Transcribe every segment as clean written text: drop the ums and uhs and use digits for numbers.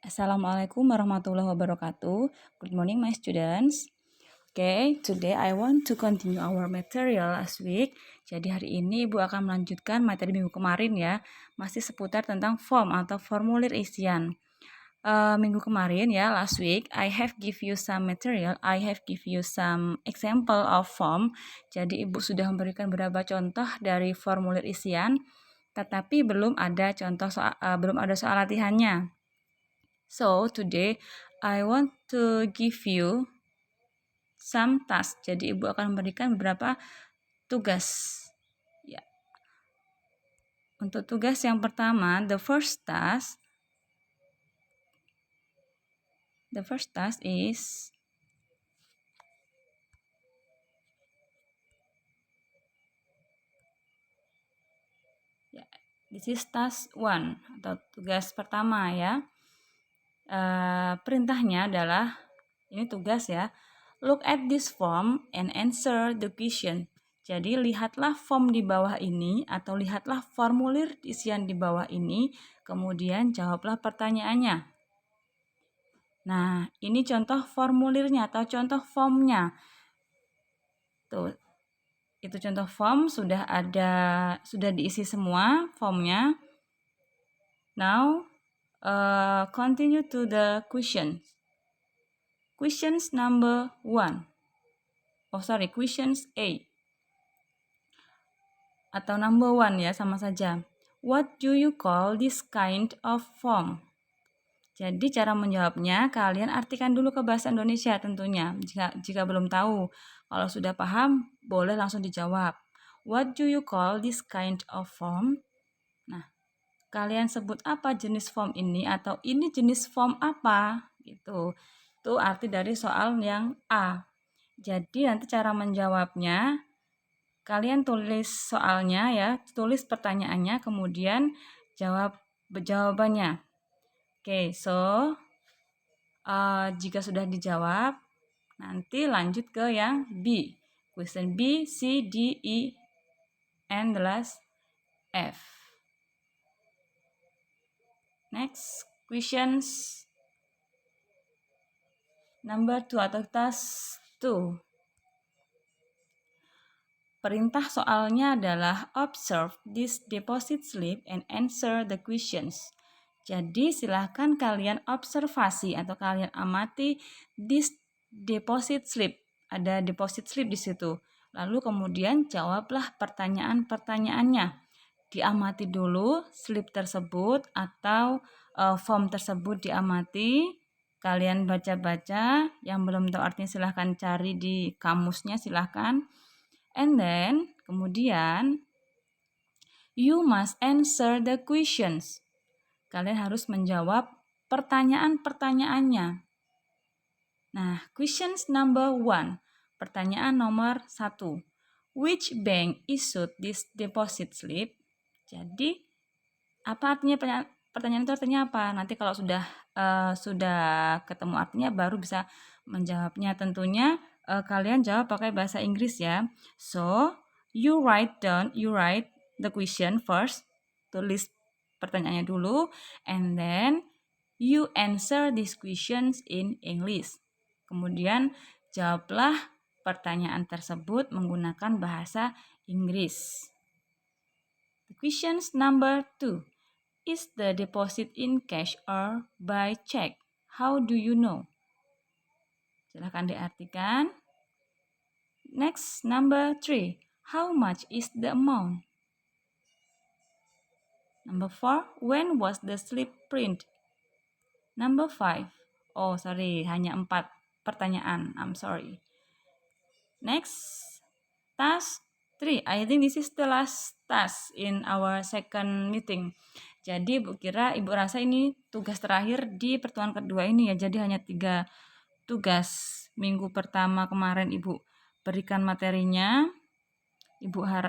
Assalamualaikum warahmatullahi wabarakatuh. Good morning, my students. Okay, today I want to continue our material last week. Jadi hari ini Ibu akan melanjutkan materi minggu kemarin ya. Masih seputar tentang form atau formulir isian. Minggu kemarin ya, last week, I have give you some material, I have give you some example of form. Jadi Ibu sudah memberikan beberapa contoh dari formulir isian, tetapi belum ada soal latihannya. So today I want to give you some task. Jadi Ibu akan memberikan beberapa tugas. Ya. Untuk tugas yang pertama, the first task is this is task 1 atau tugas pertama ya. Perintahnya adalah ini tugas ya. Look at this form and answer the question. Jadi lihatlah form di bawah ini atau lihatlah formulir isian di bawah ini, kemudian jawablah pertanyaannya. Nah, ini contoh formulirnya atau contoh formnya. Tuh, itu contoh form sudah diisi semua formnya. Now, continue to the question. Questions number 1. Questions A. Atau number 1 ya, sama saja. What do you call this kind of form? Jadi cara menjawabnya, kalian artikan dulu ke bahasa Indonesia tentunya. Jika belum tahu, kalau sudah paham, boleh langsung dijawab. What do you call this kind of form? Nah, kalian sebut apa jenis form ini atau ini jenis form apa? Gitu. Itu arti dari soal yang A. Jadi nanti cara menjawabnya, kalian tulis soalnya ya, tulis pertanyaannya, kemudian jawab jawabannya. Oke, so jika sudah dijawab, nanti lanjut ke yang B. Question B, C, D, E, and the last F. Next, questions number 2 atau task 2. Perintah soalnya adalah observe this deposit slip and answer the questions. Jadi silahkan kalian observasi atau kalian amati this deposit slip. Ada deposit slip di situ. Lalu kemudian jawablah pertanyaan-pertanyaannya. Diamati dulu slip tersebut atau form tersebut diamati. Kalian baca-baca, yang belum tahu artinya silahkan cari di kamusnya, silahkan. And then, kemudian, you must answer the questions. Kalian harus menjawab pertanyaan-pertanyaannya. Nah, questions number 1. Pertanyaan nomor 1. Which bank issued this deposit slip? Jadi, apa artinya pertanyaan itu artinya apa? Nanti kalau sudah ketemu artinya baru bisa menjawabnya. Tentunya kalian jawab pakai bahasa Inggris ya. So, you write the question first. Tulis pertanyaannya dulu, and then you answer these questions in English. Kemudian jawablah pertanyaan tersebut menggunakan bahasa Inggris. Questions number 2. Is the deposit in cash or by check? How do you know? Silahkan diartikan. Next, number 3. How much is the amount? Number 4. When was the slip print? Number 5. Hanya 4 pertanyaan. I'm sorry. Next, task 3. I think this is the last task in our second meeting. Jadi Ibu rasa ini tugas terakhir di pertemuan kedua ini ya. Jadi hanya 3 tugas. Minggu pertama kemarin Ibu berikan materinya.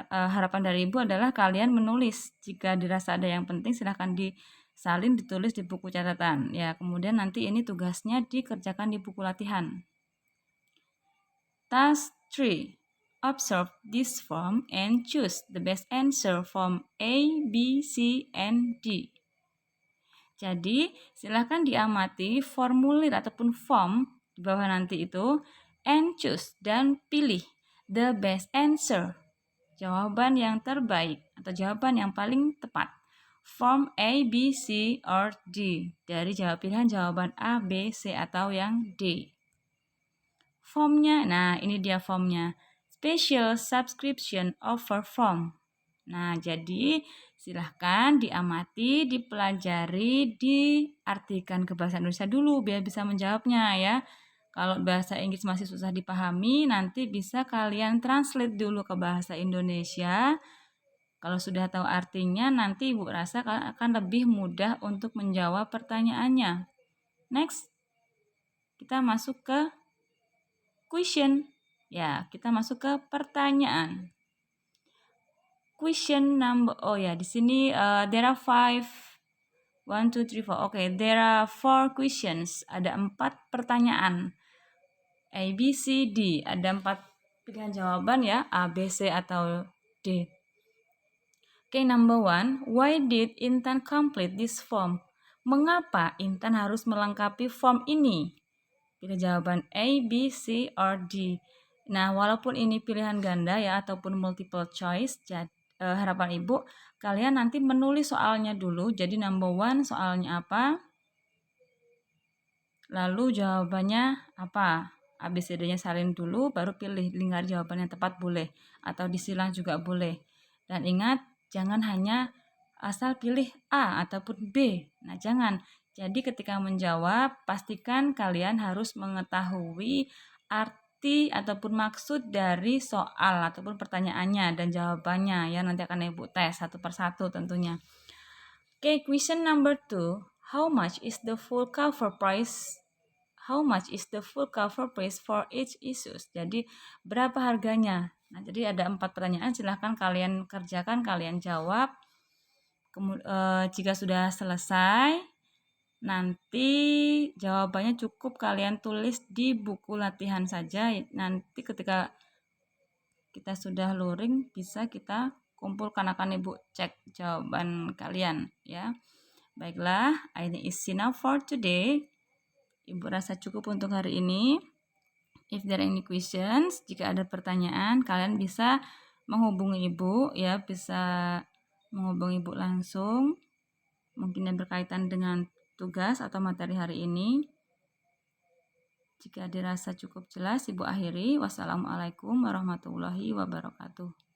Harapan dari Ibu adalah kalian menulis. Jika dirasa ada yang penting silahkan disalin, ditulis di buku catatan. Ya, kemudian nanti ini tugasnya dikerjakan di buku latihan. Task 3. Observe this form and choose the best answer from A, B, C, and D. Jadi, silahkan diamati formulir ataupun form di bawah nanti itu and choose dan pilih the best answer. Jawaban yang terbaik atau jawaban yang paling tepat. Form A, B, C, or D. Dari jawab pilihan jawaban A, B, C, atau yang D. Formnya, nah ini dia formnya. Special Subscription Offer Form. Nah, jadi silahkan diamati, dipelajari, diartikan ke bahasa Indonesia dulu biar bisa menjawabnya ya. Kalau bahasa Inggris masih susah dipahami, nanti bisa kalian translate dulu ke bahasa Indonesia. Kalau sudah tahu artinya, nanti Ibu rasa akan lebih mudah untuk menjawab pertanyaannya. Next, kita masuk ke question. Ya, kita masuk ke pertanyaan. Question number, di sini there are 1, 2, 3, 4. Oke, there are 4 questions. Ada 4 pertanyaan. A, B, C, D. Ada 4 pilihan jawaban ya, A, B, C, atau D. Oke, number 1. Why did Intan complete this form? Mengapa Intan harus melengkapi form ini? Pilih jawaban A, B, C, or D. Nah, walaupun ini pilihan ganda ya ataupun multiple choice, harapan Ibu kalian nanti menulis soalnya dulu. Jadi number 1 soalnya apa? Lalu jawabannya apa? ABCD-nya salin dulu baru pilih lingkar jawaban yang tepat boleh atau disilang juga boleh. Dan ingat jangan hanya asal pilih A ataupun B. Nah, jangan. Jadi ketika menjawab pastikan kalian harus mengetahui arti ataupun maksud dari soal ataupun pertanyaannya dan jawabannya ya, nanti akan Ibu tes satu persatu tentunya. Oke, question number 2. How much is the full cover price? How much is the full cover price for each issues? Jadi berapa harganya? Nah, jadi ada 4 pertanyaan, silahkan kalian kerjakan, kalian jawab. Jika sudah selesai, nanti jawabannya cukup kalian tulis di buku latihan saja. Nanti ketika kita sudah luring bisa kita kumpulkan, akan Ibu cek jawaban kalian ya. Baiklah, ini is enough for today. Ibu rasa cukup untuk hari ini. If there are any questions, jika ada pertanyaan kalian bisa menghubungi Ibu ya, bisa menghubungi Ibu langsung. Mungkin yang berkaitan dengan tugas atau materi hari ini. Jika dirasa cukup jelas, Ibu akhiri. Wassalamualaikum warahmatullahi wabarakatuh.